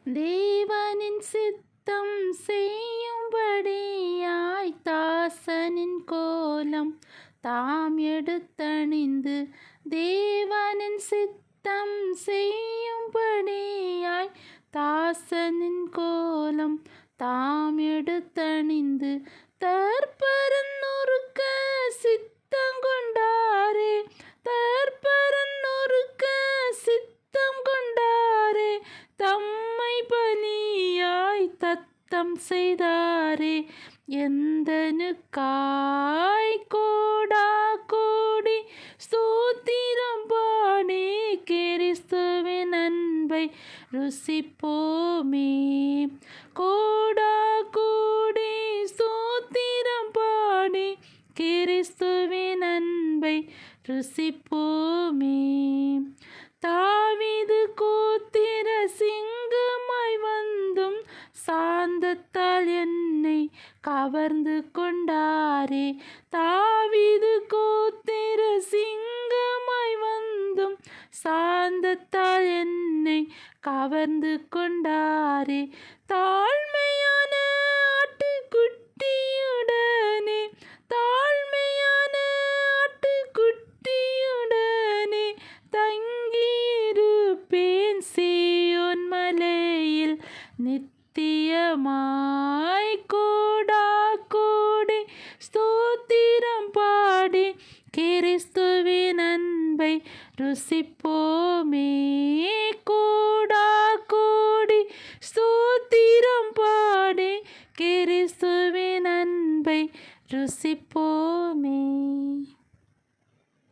தேவனின் சித்தம் செய்யும்படியாய் தாசனின் கோலம் தாம் எடுத்தணிந்து, தேவனின் சித்தம் செய்யும்படியாய் தாசனின் கோலம் தாம் எடுத்தணிந்து, தற்பரன்னொருக்க சித்தங்கொண்டாரே, தற்பரன்னொருக்க சித்தம் கொண்டாரே, தம்மை பலியாய் தத்தம் செய்தாரே, எந்தனுக்காய் கோடா கோடி ஸ்தோத்திரம் பாடி கிறிஸ்துவின் அன்பை ருசிப்போமே. கோடா கோடி ஸ்தோத்திரம் பாடி கிறிஸ்துவின் அன்பை ருசிப்போமே. தாவீது கோத்திர சிங்கமாய் வந்தும் சாந்தத்தால் என்னை கவர்ந்து கொண்டாரே, தாவீது கோத்திர சிங்கமாய் வந்தும் சாந்தத்தால் என்னை கவர்ந்து கொண்டாரே, தாழ்மையான ஆட்டுக்குட்டியுடனே, தாழ்மையான ஆட்டுக்குட்டியுடனே தங்கியிருப்பேன் சீயோன் மலையில் நித்தியமாய். கோடா கோடி ஸ்தோத்திரம் பாடி கிறிஸ்துவின் அன்பை ருசிப்போமே. கோடா கோடி ஸ்தோத்திரம் பாடி கிறிஸ்துவின் அன்பை ருசிப்போமே.